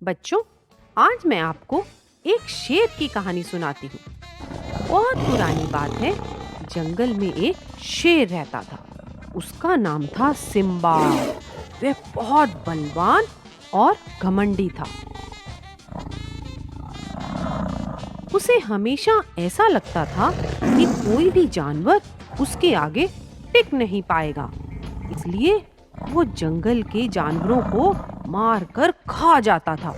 बच्चों, आज मैं आपको एक शेर की कहानी सुनाती हूँ। बहुत पुरानी बात है। जंगल में एक शेर रहता था। उसका नाम था सिम्बा। वह बहुत बलवान और घमंडी था। उसे हमेशा ऐसा लगता था कि कोई भी जानवर उसके आगे टिक नहीं पाएगा। इसलिए वो जंगल के जानवरों को मार कर खा जाता था।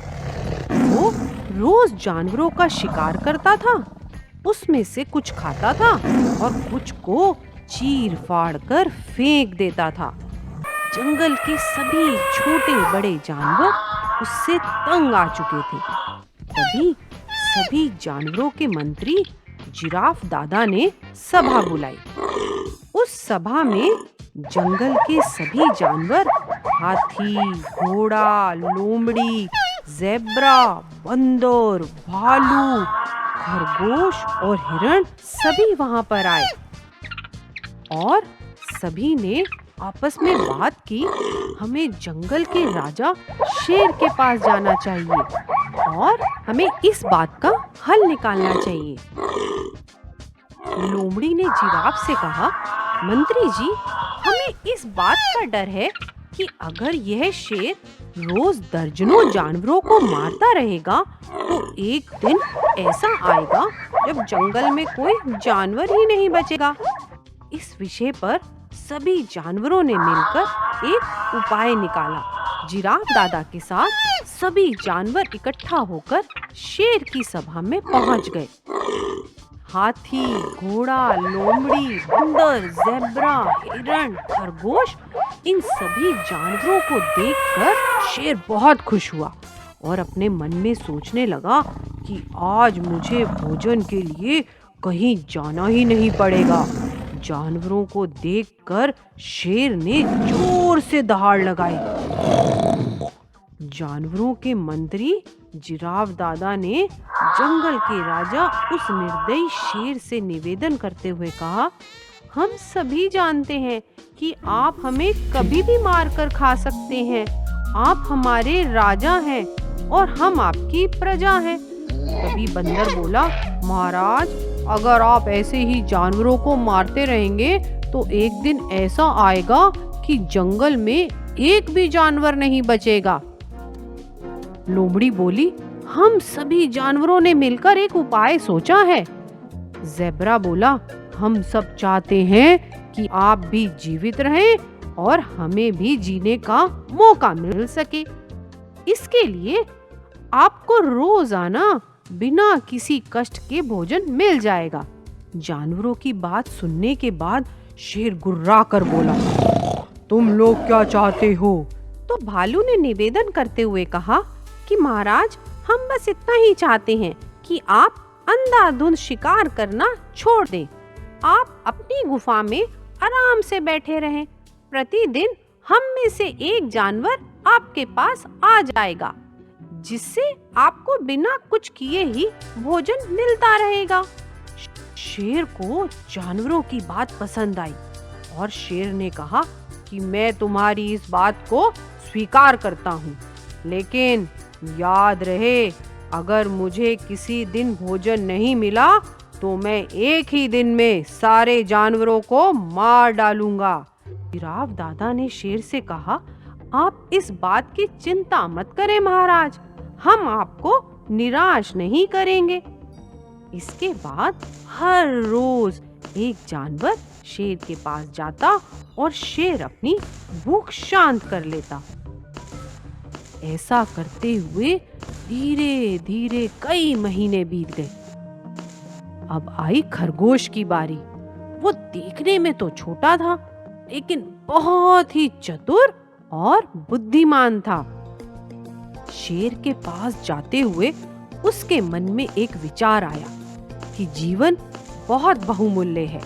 वो रोज जानवरों का शिकार करता था। उसमें से कुछ खाता था और कुछ को चीर फाड़ कर फेंक देता था। जंगल के सभी छोटे बड़े जानवर उससे तंग आ चुके थे। तभी सभी जानवरों के मंत्री जिराफ दादा ने सभा बुलाई। उस सभा में जंगल के सभी जानवर, हाथी, घोड़ा, लोमड़ी, ज़ेब्रा, बंदर, भालू, खरगोश और हिरण सभी वहां पर आए और सभी ने आपस में बात की। हमें जंगल के राजा शेर के पास जाना चाहिए और हमें इस बात का हल निकालना चाहिए। लोमड़ी ने जिराफ से कहा, मंत्री जी, हमें इस बात का डर है कि अगर यह शेर रोज दर्जनों जानवरों को मारता रहेगा तो एक दिन ऐसा आएगा जब जंगल में कोई जानवर ही नहीं बचेगा। इस विषय पर सभी जानवरों ने मिलकर एक उपाय निकाला। जिराफ दादा के साथ सभी जानवर इकट्ठा होकर शेर की सभा में पहुंच गए। हाथी, घोड़ा, लोमड़ी, बंदर, ज़ेब्रा, हिरण, खरगोश, इन सभी जानवरों को देखकर शेर बहुत खुश हुआ और अपने मन में सोचने लगा कि आज मुझे भोजन के लिए कहीं जाना ही नहीं पड़ेगा। जानवरों को देखकर शेर ने जोर से दहाड़ लगाई। जानवरों के मंत्री जिराफ दादा ने जंगल के राजा उस निर्दयी शेर से निवेदन करते हुए कहा, हम सभी जानते हैं कि आप हमें कभी भी मारकर खा सकते हैं। आप हमारे राजा हैं और हम आपकी प्रजा हैं। तभी बंदर बोला, महाराज, अगर आप ऐसे ही जानवरों को मारते रहेंगे तो एक दिन ऐसा आएगा कि जंगल में एक भी जानवर नहीं बचेगा। लोमड़ी बोली, हम सभी जानवरों ने मिलकर एक उपाय सोचा है। ज़ेब्रा बोला, हम सब चाहते हैं कि आप भी जीवित रहें और हमें भी जीने का मौका मिल सके। इसके लिए आपको रोजाना बिना किसी कष्ट के भोजन मिल जाएगा। जानवरों की बात सुनने के बाद शेर गुर्रा कर बोला, तुम लोग क्या चाहते हो? तो भालू ने निवेदन करते हुए कहा कि महाराज, हम बस इतना ही चाहते हैं कि आप अंधाधुंध शिकार करना छोड़ दें। आप अपनी गुफा में आराम से बैठे रहें। प्रतिदिन हम में से एक जानवर आपके पास आ जाएगा, जिससे आपको बिना कुछ किए ही भोजन मिलता रहेगा। शेर को जानवरों की बात पसंद आई और शेर ने कहा कि मैं तुम्हारी इस बात को स्वीकार करता हूँ, लेकिन याद रहे, अगर मुझे किसी दिन भोजन नहीं मिला तो मैं एक ही दिन में सारे जानवरों को मार डालूंगा। जिराफ दादा ने शेर से कहा, आप इस बात की चिंता मत करें महाराज, हम आपको निराश नहीं करेंगे। इसके बाद हर रोज एक जानवर शेर के पास जाता और शेर अपनी भूख शांत कर लेता। ऐसा करते हुए धीरे धीरे कई महीने बीत गए। अब आई खरगोश की बारी। वो देखने में तो छोटा था, लेकिन बहुत ही चतुर और बुद्धिमान था। शेर के पास जाते हुए उसके मन में एक विचार आया कि जीवन बहुत बहुमूल्य है।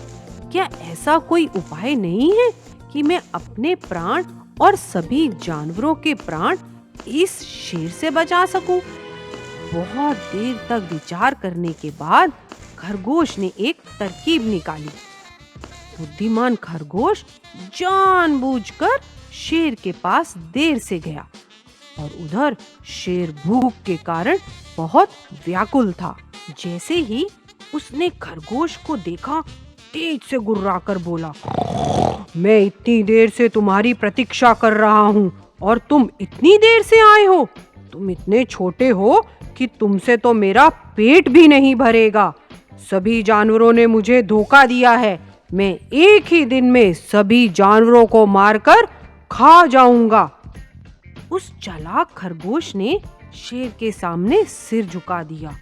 क्या ऐसा कोई उपाय नहीं है कि मैं अपने प्राण और सभी जानवरों के प्राण इस शेर से बचा सकूं? बहुत देर तक विचार करने के बाद खरगोश ने एक तरकीब निकाली। बुद्धिमान खरगोश जानबूझकर शेर के पास देर से गया और उधर शेर भूख के कारण बहुत व्याकुल था। जैसे ही उसने खरगोश को देखा, तेज से गुर्राकर बोला, मैं इतनी देर से तुम्हारी प्रतीक्षा कर रहा हूँ और तुम इतनी देर से आए हो। तुम इतने छोटे हो कि तुमसे तो मेरा पेट भी नहीं भरेगा। सभी जानवरों ने मुझे धोखा दिया है। मैं एक ही दिन में सभी जानवरों को मारकर खा जाऊंगा। उस चालाक खरगोश ने शेर के सामने सिर झुका दिया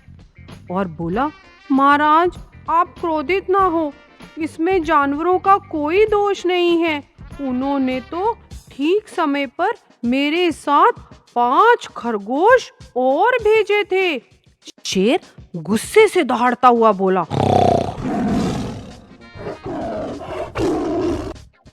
और बोला, महाराज, आप क्रोधित ना हो। इसमें जानवरों का कोई दोष नहीं है। उन्होंने तो ठीक समय पर मेरे साथ 5 खरगोश और भेजे थे। शेर गुस्से से दहाड़ता हुआ बोला,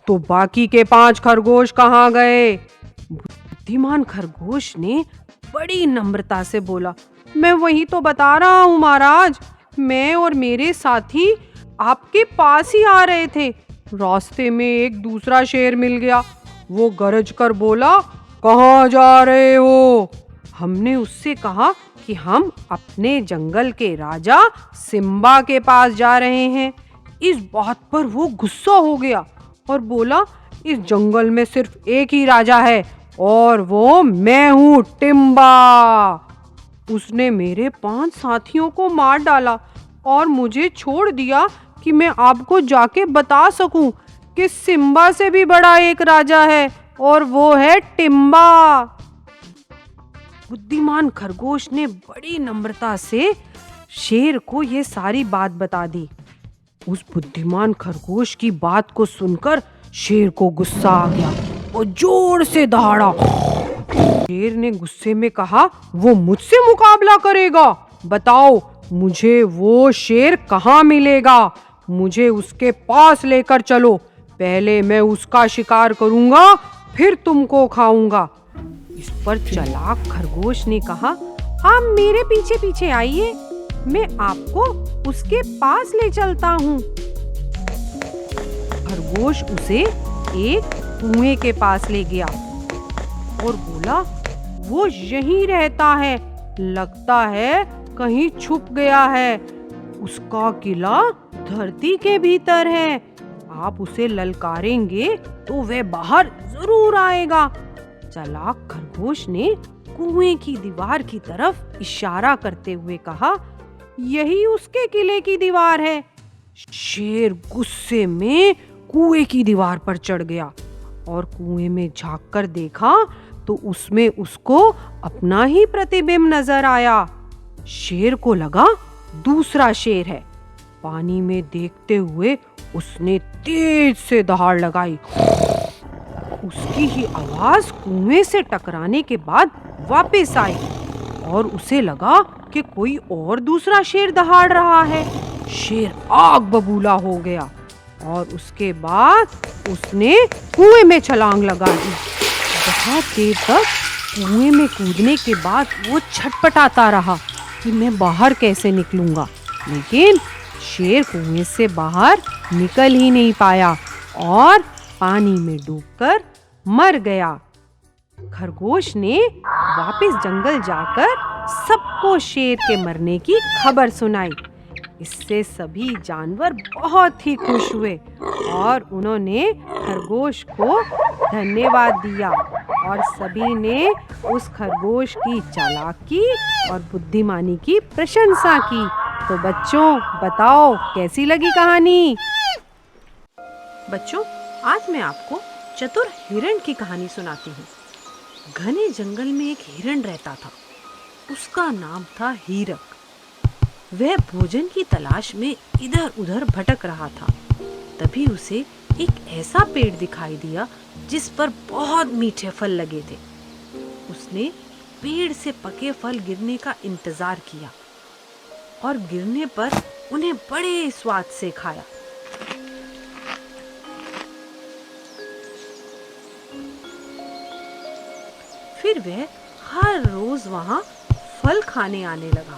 तो बाकी के 5 खरगोश कहाँ गए? बुद्धिमान खरगोश ने बड़ी नम्रता से बोला, मैं वही तो बता रहा हूँ महाराज। मैं और मेरे साथी आपके पास ही आ रहे थे। रास्ते में एक दूसरा शेर मिल गया। वो गरज कर बोला, कहाँ जा रहे हो? हमने उससे कहा कि हम अपने जंगल के राजा सिम्बा के पास जा रहे हैं। इस बात पर वो गुस्सा हो गया और बोला, इस जंगल में सिर्फ एक ही राजा है और वो मैं हूँ, टिम्बा। उसने मेरे 5 साथियों को मार डाला और मुझे छोड़ दिया कि मैं आपको जाके बता सकूं कि सिम्बा से भी बड़ा एक राजा है और वो है टिम्बा। बुद्धिमान खरगोश ने बड़ी नम्रता से शेर को ये सारी बात बता दी। उस बुद्धिमान खरगोश की बात को सुनकर शेर को गुस्सा आ गया और जोर से दहाड़ा। शेर ने गुस्से में कहा, वो मुझसे मुकाबला करेगा? बताओ मुझे वो शेर कहाँ मिलेगा? मुझे उसके पास लेकर चलो। पहले मैं उसका शिकार करूंगा, फिर तुमको खाऊंगा। इस पर चालाक खरगोश ने कहा, आप मेरे पीछे पीछे आइए, मैं आपको उसके पास ले चलता हूँ। खरगोश उसे एक कुएं के पास ले गया और बोला, वो यहीं रहता है, लगता है कहीं छुप गया है। उसका किला धरती के भीतर है। आप उसे ललकारेंगे तो वह बाहर जरूर आएगा। चालाक खरगोश ने कुएं की दीवार की तरफ इशारा करते हुए कहा, यही उसके किले की दीवार है। शेर गुस्से में कुएं की दीवार पर चढ़ गया और कुएं में झांककर देखा तो उसमें उसको अपना ही प्रतिबिंब नजर आया। शेर को लगा दूसरा शेर है। पानी में देखते हुए उसने तेज से दहाड़ लगाई। उसकी ही आवाज कुएं से टकराने के बाद वापस आई और उसे लगा कि कोई और दूसरा शेर दहाड़ रहा है। शेर आग बबूला हो गया और उसके बाद उसने कुएं में छलांग लगा दी। बहुत देर तक कुएं में कूदने के बाद वो छटपटाता रहा कि मैं बाहर कैसे निकलूंगा, लेकिन शेर कुएं से बाहर निकल ही नहीं पाया और पानी में डूबकर मर गया। खरगोश ने वापस जंगल जाकर सबको शेर के मरने की खबर सुनाई। इससे सभी जानवर बहुत ही खुश हुए और उन्होंने खरगोश को धन्यवाद दिया और सभी ने उस खरगोश की चालाकी और बुद्धिमानी की प्रशंसा की। तो बच्चों, बताओ कैसी लगी कहानी? बच्चों, आज मैं आपको चतुर हिरण की कहानी सुनाती हूँ। घने जंगल में एक हिरण रहता था। उसका नाम था हीरक। वह भोजन की तलाश में इधर उधर भटक रहा था। तभी उसे एक ऐसा पेड़ दिखाई दिया जिस पर बहुत मीठे फल लगे थे। उसने पेड़ से पके फल गिरने का इंतजार किया और गिरने पर उन्हें बड़े स्वाद से खाया। फिर वह हर रोज वहां फल खाने आने लगा।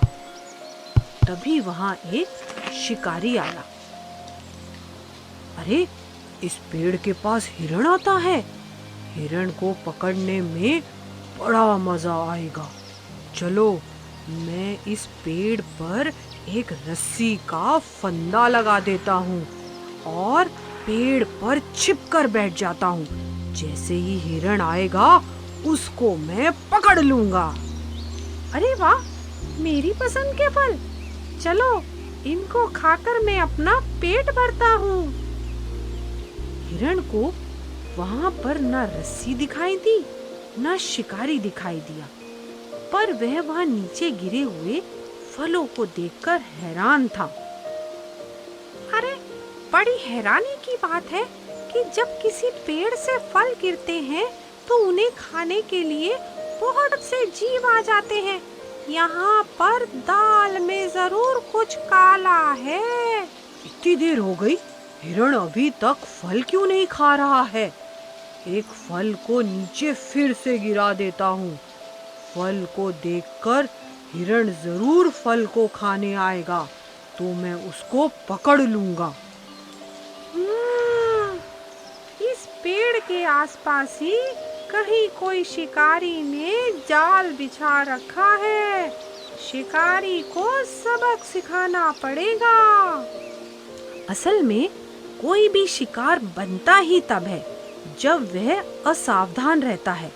तभी वहां एक शिकारी आया। अरे, इस पेड़ के पास हिरण आता है। हिरण को पकड़ने में बड़ा मजा आएगा। चलो, मैं इस पेड़ पर एक रस्सी का फंदा लगा देता हूँ और पेड़ पर छिप कर बैठ जाता हूँ। जैसे ही हिरण आएगा उसको मैं पकड़ लूंगा। अरे वाह, मेरी पसंद के फल। चलो, इनको खाकर मैं अपना पेट भरता हूँ। हिरण को वहां पर न रस्सी दिखाई दी, न शिकारी दिखाई दिया, पर वह वहां नीचे गिरे हुए फलों को देखकर हैरान था। अरे, बड़ी हैरानी की बात है कि जब किसी पेड़ से फल गिरते हैं तो उन्हें खाने के लिए बहुत से जीव आ जाते हैं। यहाँ पर दाल में जरूर कुछ काला है। इतनी देर हो गई, हिरण अभी तक फल क्यों नहीं खा रहा है? एक फल को नीचे फिर से गिरा देता हूँ। फल को देखकर हिरण जरूर फल को खाने आएगा, तो मैं उसको पकड़ लूंगा। इस पेड़ के आसपास ही कहीं कोई शिकारी ने जाल बिछा रखा है। शिकारी को सबक सिखाना पड़ेगा। असल में कोई भी शिकार बनता ही तब है जब वह असावधान रहता है,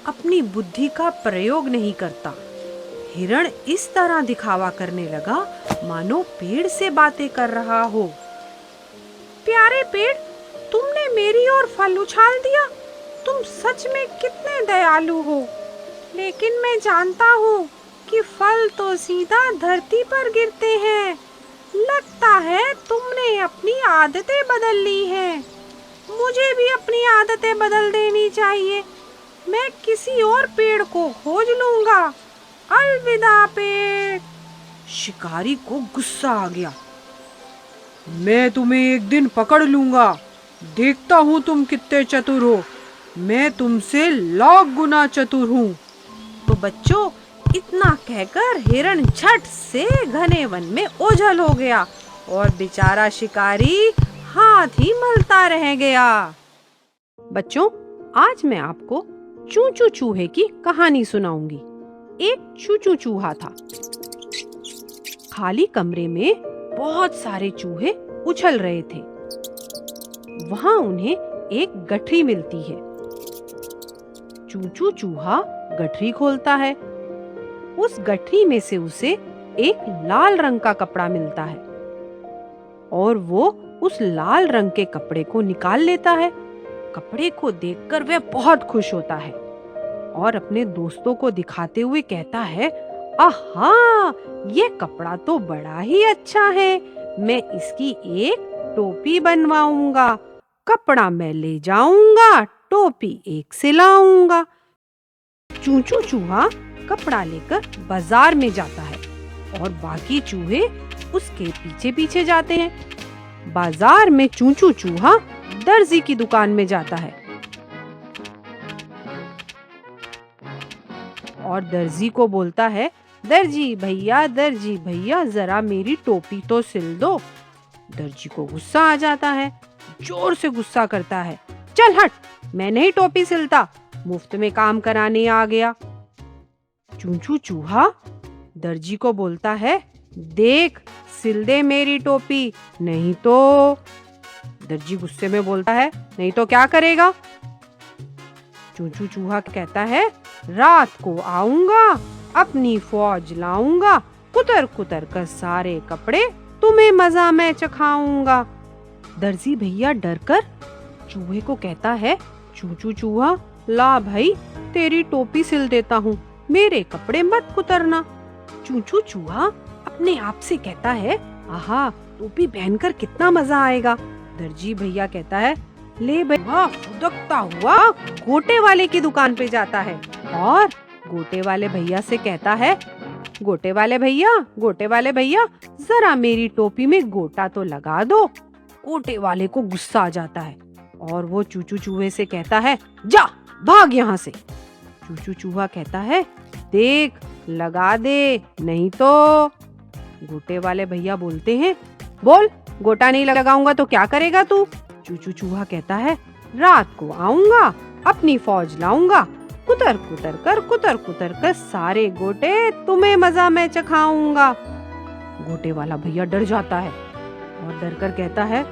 अपनी बुद्धि का प्रयोग नहीं करता। हिरण इस तरह दिखावा करने लगा मानो पेड़ से बातें कर रहा हो। प्यारे पेड़, तुमने मेरी ओर फल उछाल दिया। तुम सच में कितने दयालु हो। लेकिन मैं जानता हूँ कि फल तो सीधा धरती पर गिरते हैं। लगता है तुमने अपनी आदतें बदल ली हैं। मुझे भी अपनी आदतें बदल देनी चाहिए। मैं किसी और पेड़ को खोज लूंगा। अलविदा पेड़। शिकारी को गुस्सा आ गया। मैं तुम्हें एक दिन पकड़ लूंगा। देखता हूँ तुम कितने चतुर हो। मैं तुमसे लाख गुना चतुर हूँ। तो बच्चों, इतना कहकर हिरण झट से घने वन में ओझल हो गया और बेचारा शिकारी हाथ ही मलता रह गया। बच्चों, आज मैं आपको चूचू चूहे की कहानी सुनाऊंगी। एक चूचू चूहा था। खाली कमरे में बहुत सारे चूहे उछल रहे थे। वहां उन्हें एक गठरी मिलती है। चूचू चूहा गठरी खोलता है। उस गठरी में से उसे एक लाल रंग का कपड़ा मिलता है और वो उस लाल रंग के कपड़े को निकाल लेता है। कपड़े को देखकर वह बहुत खुश होता है और अपने दोस्तों को दिखाते हुए कहता है, आहा, ये कपड़ा तो बड़ा ही अच्छा है। मैं इसकी एक टोपी बनवाऊंगा। कपड़ा मैं ले जाऊंगा, टोपी एक सिलाऊंगा। चूचू चूहा कपड़ा लेकर बाजार में जाता है और बाकी चूहे उसके पीछे पीछे जाते हैं। बाजार में चूचू चूहा दर्जी की दुकान में जाता है और दर्जी को बोलता है, दर्जी भैया, जरा मेरी टोपी तो सिल दो। दर्जी को गुस्सा आ जाता है, जोर से गुस्सा करता है, चल हट, मैं नहीं टोपी सिलता, मुफ्त में काम कराने आ गया। चूचू चूहा दर्जी को बोलता है, देख, सिल दे मेरी टोपी, नहीं तो। दर्जी गुस्से में बोलता है, नहीं तो क्या करेगा? चूचू चूहा कहता है, रात को आऊंगा, अपनी फौज लाऊंगा, कुतर कुतर कर सारे कपड़े तुम्हें मजा में चखाऊंगा। दर्जी भैया डरकर चूहे को कहता है, चूचू चूहा, ला भाई, तेरी टोपी सिल देता हूँ, मेरे कपड़े मत कुतरना। चूचू चूहा अपने आप से कहता है, आहा, टोपी पहनकर कितना मजा आएगा। दर्जी भैया कहता है, ले भैया, फुदकता हुआ गोटे वाले की दुकान पे जाता है और गोटे वाले भैया से कहता है, गोटे वाले भैया, जरा मेरी टोपी में गोटा तो लगा दो। गोटे वाले को गुस्सा आ जाता है और वो चूचू चूहे से कहता है, जा भाग यहाँ से। चूचू चूहा कहता है, देख, लगा दे, नहीं तो। गोटे वाले भैया बोलते हैं, बोल, गोटा नहीं लगाऊंगा तो क्या करेगा तू? चूचू चूहा कहता है, रात को आऊंगा, अपनी फौज लाऊंगा, कुतर कुतर कर सारे गोटे तुम्हें मजा मैं चखाऊंगा। गोटे वाला भैया डर जाता है और डर कर कहता है,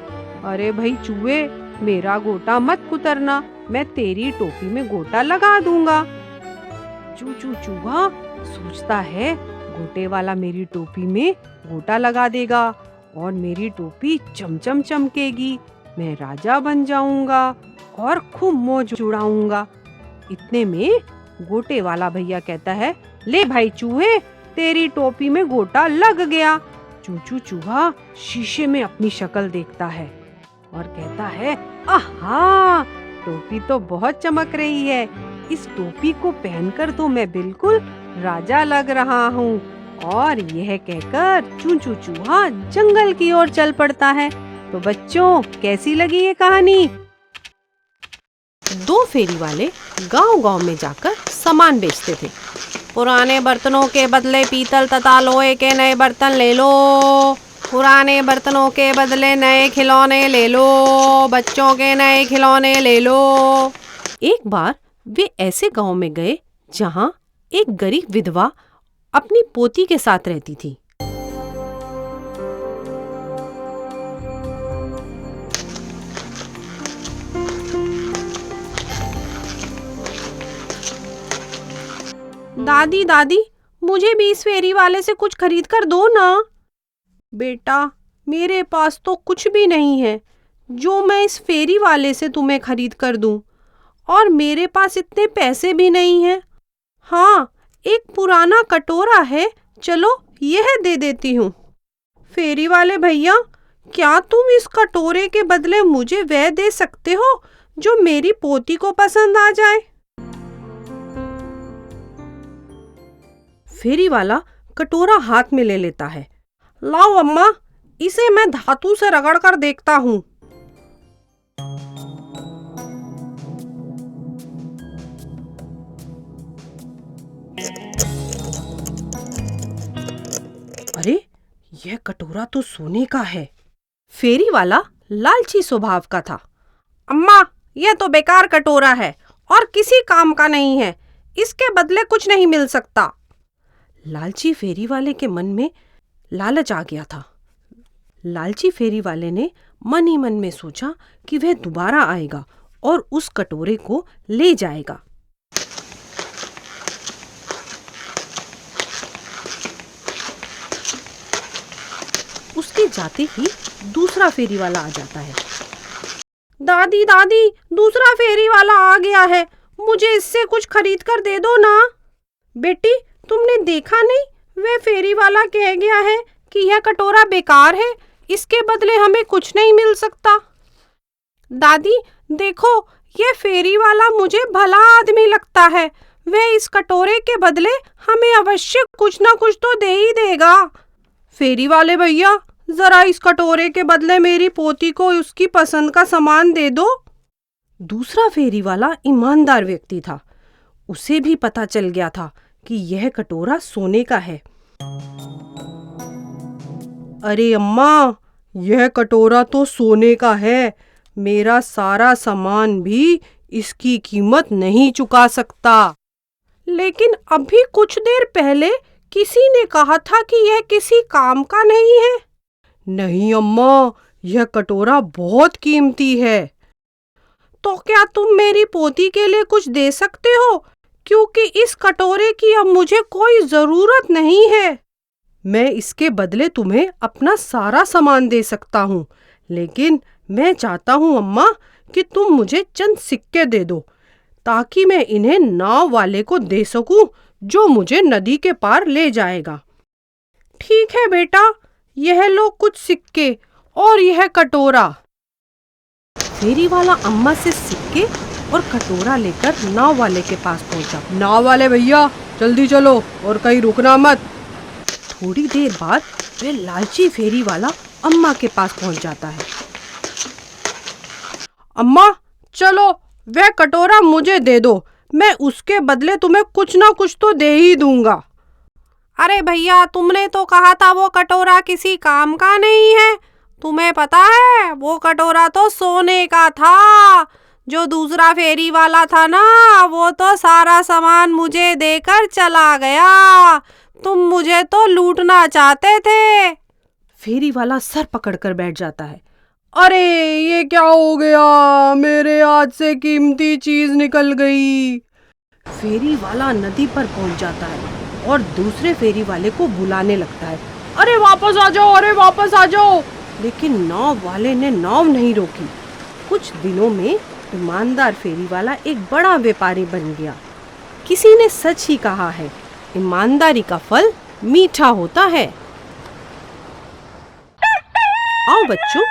अरे भाई चूहे, मेरा गोटा मत कुतरना, मैं तेरी टोपी में गोटा लगा दूंगा। चू चू चूहा सोचता है, गोटे वाला मेरी टोपी में गोटा लगा देगा और मेरी टोपी चमचम चमकेगी, मैं राजा बन जाऊंगा और खूब मौज उड़ाऊंगा। इतने में गोटे वाला भैया कहता है, ले भाई चूहे, तेरी टोपी में गोटा लग गया। चूचू चूहा शीशे में अपनी शक्ल देखता है और कहता है, आहा, टोपी तो बहुत चमक रही है, इस टोपी को पहनकर तो मैं बिल्कुल राजा लग रहा हूँ। और यह कहकर चूचू चूहा जंगल की ओर चल पड़ता है। तो बच्चों, कैसी लगी ये कहानी? दो फेरी वाले गांव-गांव में जाकर सामान बेचते थे। पुराने बर्तनों के बदले पीतल तथा लोहे के नए बर्तन ले लो, पुराने बर्तनों के बदले नए खिलौने ले लो, बच्चों के नए खिलौने ले लो। एक बार वे ऐसे गांव में गए जहां एक गरीब विधवा अपनी पोती के साथ रहती थी। दादी दादी, मुझे भी इस फेरी वाले से कुछ खरीद कर दो ना। बेटा, मेरे पास तो कुछ भी नहीं है जो मैं इस फेरी वाले से तुम्हें खरीद कर दूं, और मेरे पास इतने पैसे भी नहीं हैं। हाँ, एक पुराना कटोरा है, चलो यह दे देती हूँ। फेरी वाले भैया, क्या तुम इस कटोरे के बदले मुझे वह दे सकते हो जो मेरी पोती को पसंद आ जाए? फेरी वाला कटोरा हाथ में ले लेता है। लाओ अम्मा, इसे मैं धातु से रगड़ कर देखता हूँ। अरे, यह कटोरा तो सोने का है। फेरी वाला लालची स्वभाव का था। अम्मा, यह तो बेकार कटोरा है और किसी काम का नहीं है, इसके बदले कुछ नहीं मिल सकता। लालची फेरी वाले के मन में लालच आ गया था। लालची फेरी वाले ने मन ही मन में सोचा कि वह दोबारा आएगा और उस कटोरे को ले जाएगा। उसके जाते ही दूसरा फेरी वाला आ जाता है। दादी दादी, दूसरा फेरी वाला आ गया है, मुझे इससे कुछ खरीद कर दे दो ना। बेटी, तुमने देखा नहीं, वह फेरी वाला कह गया है कि यह कटोरा बेकार है, इसके बदले हमें कुछ नहीं मिल सकता। दादी देखो, यह फेरी वाला मुझे भला आदमी लगता है, वह इस कटोरे के बदले हमें अवश्य कुछ ना कुछ तो दे ही देगा। फेरी वाले भैया, जरा इस कटोरे के बदले मेरी पोती को उसकी पसंद का सामान दे दो। दूसरा फेरी वाला ईमानदार व्यक्ति था। उसे भी पता चल गया था कि यह कटोरा सोने का है। अरे अम्मा, यह कटोरा तो सोने का है, मेरा सारा सामान भी इसकी कीमत नहीं चुका सकता। लेकिन अभी कुछ देर पहले किसी ने कहा था कि यह किसी काम का नहीं है। नहीं अम्मा, यह कटोरा बहुत कीमती है। तो क्या तुम मेरी पोती के लिए कुछ दे सकते हो, क्योंकि इस कटोरे की अब मुझे कोई जरूरत नहीं है। मैं इसके बदले तुम्हें अपना सारा सामान दे सकता हूँ, लेकिन मैं चाहता हूँ अम्मा कि तुम मुझे चंद सिक्के दे दो, ताकि मैं इन्हें नाव वाले को दे सकूं, जो मुझे नदी के पार ले जाएगा। ठीक है बेटा, यह लो कुछ सिक्के और यह कटोरा। फेरी वाला अम्मा से सिक्के और कटोरा लेकर नाव वाले के पास पहुंचा। नाव वाले भैया, जल्दी चलो और कहीं रुकना मत। थोड़ी देर बाद वे लालची फेरी वाला अम्मा के पास पहुंच जाता है। अम्मा चलो, वह कटोरा मुझे दे दो, मैं उसके बदले तुम्हें कुछ ना कुछ तो दे ही दूंगा। अरे भैया, तुमने तो कहा था वो कटोरा किसी काम का नहीं है। तुम्हें पता है, वो कटोरा तो सोने का था। जो दूसरा फेरी वाला था ना, वो तो सारा सामान मुझे देकर चला गया। तुम मुझे तो लूटना चाहते थे। फेरी वाला सर पकड़कर बैठ जाता है। अरे ये क्या हो गया, मेरे हाथ से कीमती चीज निकल गई। फेरी वाला नदी पर पहुंच जाता है और दूसरे फेरी वाले को बुलाने लगता है। अरे वापस आ जाओ, अरे वापस आ जाओ। लेकिन नाव वाले ने नाव नहीं रोकी। कुछ दिनों में ईमानदार फेरी वाला एक बड़ा व्यापारी बन गया। किसी ने सच ही कहा है, ईमानदारी का फल मीठा होता है। आओ बच्चों,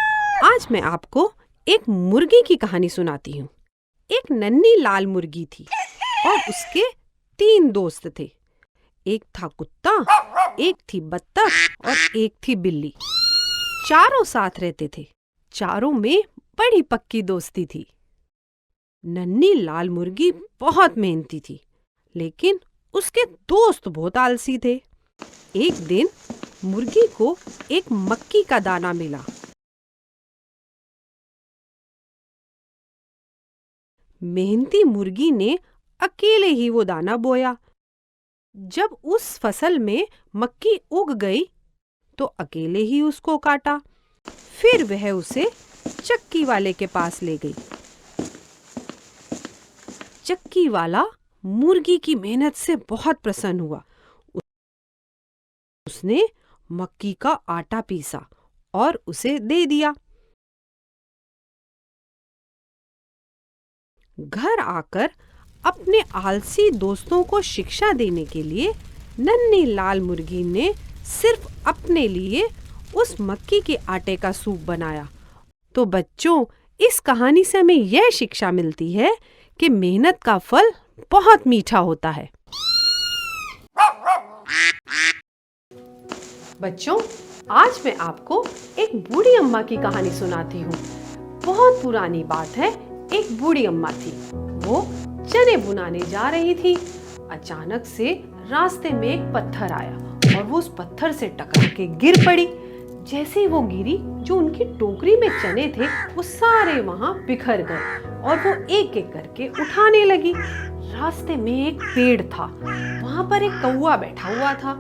आज मैं आपको एक मुर्गी की कहानी सुनाती हूँ। एक नन्ही लाल मुर्गी थी और उसके 3 दोस्त थे। एक था कुत्ता, एक थी बत्तख और एक थी बिल्ली। चारों साथ रहते थे। चारों में बड़ी पक्की दोस्ती थी। नन्ही लाल मुर्गी बहुत मेहनती थी, लेकिन उसके दोस्त बहुत आलसी थे। एक दिन मुर्गी को एक मक्की का दाना मिला। मेहनती मुर्गी ने अकेले ही वो दाना बोया। जब उस फसल में मक्की उग गई तो अकेले ही उसको काटा। फिर वह उसे चक्की वाले के पास ले गई। चक्की वाला मुर्गी की मेहनत से बहुत प्रसन्न हुआ। उसने मक्की का आटा पीसा और उसे दे दिया। घर आकर अपने आलसी दोस्तों को शिक्षा देने के लिए नन्ही लाल मुर्गी ने सिर्फ अपने लिए उस मक्की के आटे का सूप बनाया। तो बच्चों, इस कहानी से हमें यह शिक्षा मिलती है कि मेहनत का फल बहुत मीठा होता है। बच्चों, आज मैं आपको एक बूढ़ी अम्मा की कहानी सुनाती हूँ। बहुत पुरानी बात है। एक बूढ़ी अम्मा थी। वो चने बुनाने जा रही थी। अचानक से रास्ते में एक पत्थर आया और वो उस पत्थर से टकरा के गिर पड़ी। जैसे ही वो गिरी, जो उनकी टोकरी में चने थे वो सारे वहां बिखर गए और वो एक एक करके उठाने लगी। रास्ते में एक पेड़ था, वहां पर एक कौवा बैठा हुआ था।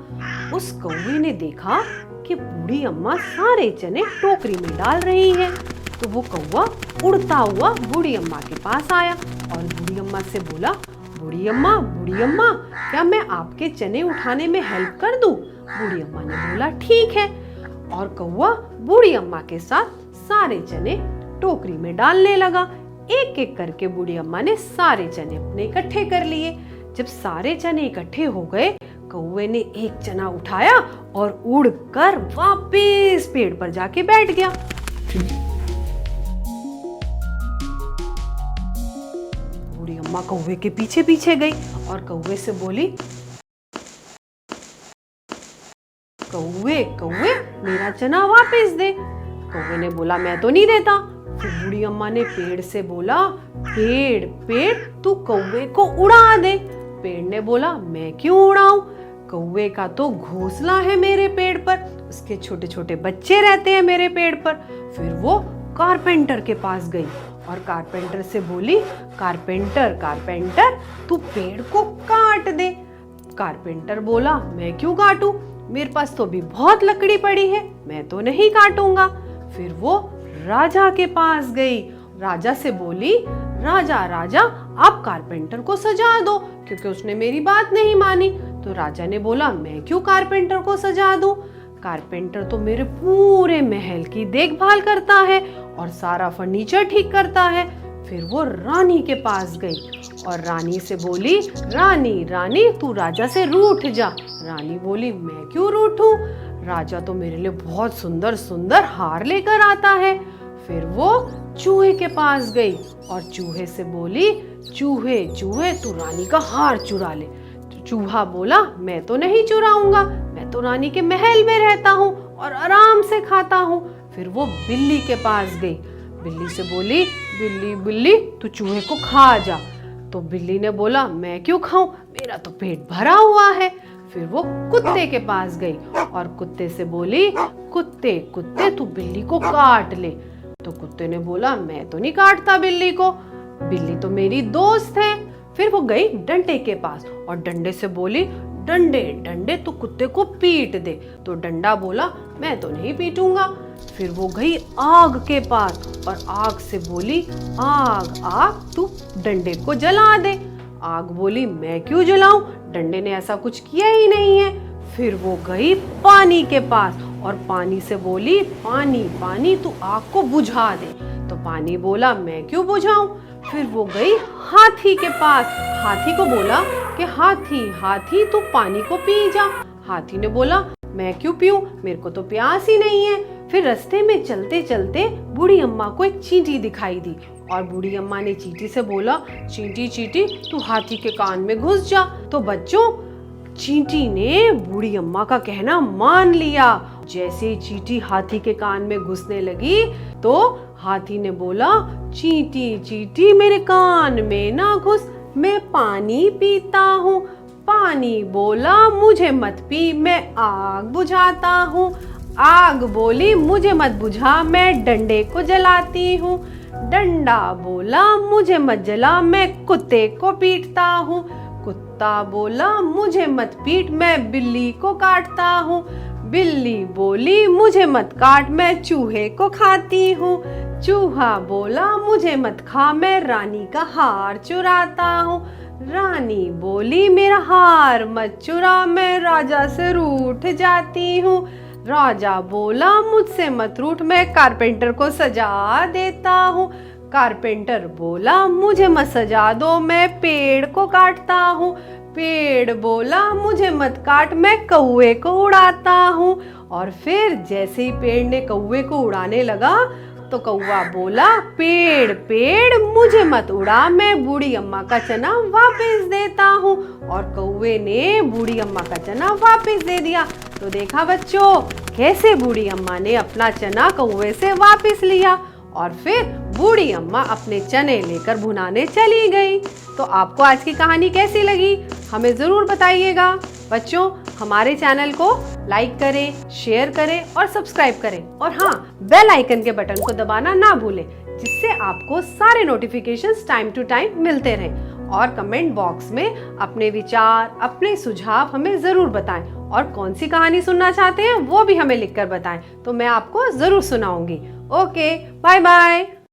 उस कौवे ने देखा कि बूढ़ी अम्मा सारे चने टोकरी में डाल रही है, तो वो कौवा उड़ता हुआ बूढ़ी अम्मा के पास आया और बूढ़ी अम्मा से बोला, बूढ़ी अम्मा, क्या मैं आपके चने उठाने में हेल्प कर दूं? बूढ़ी अम्मा ने बोला, ठीक है। और कौवा बूढ़ी अम्मा के साथ सारे चने टोकरी में डालने लगा। एक एक करके बूढ़ी अम्मा ने सारे चने अपने इकट्ठे कर लिए। जब सारे चने इकट्ठे हो गए, कौवे ने एक चना उठाया और उड़कर वापस पेड़ पर जाके बैठ गया। बूढ़ी अम्मा कौवे के पीछे पीछे गई और कौवे से बोली, कौवे कौवे, मेरा चना वापस दे। कौवे ने बोला, मैं तो नहीं देता। फिर बूढ़ी अम्मा ने पेड़ से बोला, पेड़ पेड़, तू कौवे को उड़ा दे। पेड़ ने बोला, मैं क्यों उड़ाऊं? कौवे का तो घोंसला है मेरे पेड़ पर, उसके छोटे छोटे बच्चे रहते हैं मेरे पेड़ पर। फिर वो कारपेंटर के पास गई और कारपेंटर से बोली, कारपेंटर कारपेंटर, तू पेड़ को काट दे। कारपेंटर बोला, मैं क्यों काटूं? मेरे पास तो भी बहुत लकड़ी पड़ी है, मैं तो नहीं काटूंगा। फिर वो राजा के पास गई। राजा से बोली, राजा राजा, आप कारपेंटर को सजा दो, क्योंकि उसने मेरी बात नहीं मानी। तो राजा ने बोला, मैं क्यों कारपेंटर को सजा दूं? कारपेंटर तो मेरे पूरे महल की देखभाल करता है और सारा फर्नीचर ठीक करता है। फिर वो रानी के पास गई और रानी से बोली, रानी रानी, तू राजा से रूठ जा। रानी बोली, मैं क्यों रूठूं? राजा तो मेरे लिए बहुत सुंदर सुंदर हार लेकर आता है। फिर वो चूहे के पास गई और चूहे से बोली, चूहे चूहे, तू रानी का हार चुरा ले। तो चूहा बोला, मैं तो नहीं चुराऊंगा, मैं तो रानी के महल में रहता हूँ और आराम से खाता हूँ। फिर वो बिल्ली के पास गई। बिल्ली से बोली, बिल्ली बिल्ली, तू चूहे को खा जा। तो बिल्ली ने बोला, मैं क्यों खाऊं, मेरा तो पेट भरा हुआ है। फिर वो कुत्ते के पास गई और कुत्ते से बोली, कुत्ते कुत्ते, तू बिल्ली को काट ले। तो कुत्ते ने बोला, मैं तो नहीं काटता बिल्ली को। बिल्ली तो मेरी दोस्त है। फिर वो गई डंडे के पास और डंडे से बोली, डंडे डंडे तू कुत्ते को पीट दे। तो डंडा बोला, मैं तो नहीं पीटूंगा। फिर वो गई आग के पास और आग से बोली, आग आग तू डंडे को जला दे। आग बोली, मैं क्यों जलाऊं, डंडे ने ऐसा कुछ किया ही नहीं है। फिर वो गई पानी के पास और पानी से बोली, पानी पानी तू आग को बुझा दे। तो पानी बोला, मैं क्यों बुझाऊं। फिर वो गई हाथी के पास। हाथी को बोला कि हाथी हाथी तू पानी को पी जा। हाथी ने बोला, मैं क्यों पीऊं, मेरे को तो प्यास ही नहीं है। फिर रास्ते में चलते चलते बूढ़ी अम्मा को एक चींटी दिखाई दी और बूढ़ी अम्मा ने चींटी से बोला, चींटी चींटी तू हाथी के कान में घुस जा। तो बच्चों, चींटी ने बूढ़ी अम्मा का कहना मान लिया। जैसे ही चींटी हाथी के कान में घुसने लगी तो हाथी ने बोला, चींटी चींटी मेरे कान में ना घुस, मैं पानी पीता हूँ। पानी बोला, मुझे मत पी, मैं आग बुझाता हूँ। आग बोली, मुझे मत बुझा, मैं डंडे को जलाती हूँ। डंडा बोला, मुझे मत जला, मैं कुत्ते को पीटता हूँ। कुत्ता बोला, मुझे मत पीट, मैं बिल्ली को काटता हूँ। बिल्ली बोली, मुझे मत काट, मैं चूहे को खाती हूँ। चूहा बोला, मुझे मत खा, मैं रानी का हार चुराता हूँ। रानी बोली, मेरा हार मत चुरा, मैं राजा से रूठ जाती हूँ। राजा बोला, मुझसे मत रूठ, मैं कारपेंटर को सजा देता हूँ। कारपेंटर बोला, मुझे मत सजा दो, मैं पेड़ को काटता हूँ। पेड़ बोला, मुझे मत काट, मैं कौवे को उड़ाता हूँ। और फिर जैसे ही पेड़ ने कौवे को उड़ाने लगा तो कौवा बोला, पेड़ पेड़ मुझे मत उड़ा, मैं बूढ़ी अम्मा का चना वापस देता हूँ। और कौवे ने बूढ़ी अम्मा का चना वापस दे दिया। तो देखा बच्चों, कैसे बूढ़ी अम्मा ने अपना चना कौवे से वापस लिया और फिर बूढ़ी अम्मा अपने चने लेकर भुनाने चली गई। तो आपको आज की कहानी कैसी लगी, हमें ज़रूर बताइएगा। बच्चों, हमारे चैनल को लाइक करें, शेयर करें और सब्सक्राइब करें। और हाँ, बेल आइकन के बटन को दबाना ना भूलें, जिससे आपको सारे नोटिफिकेशंस टाइम टू टाइम मिलते रहें। और कमेंट बॉक्स में अपने विचार, अपने सुझाव हमें ज़रूर बताएं। और कौन सी कहानी सुनना चाहते हैं वो भी हमें लिखकर बताएं, तो मैं आपको ज़रूर सुनाऊंगी। Okay, bye bye.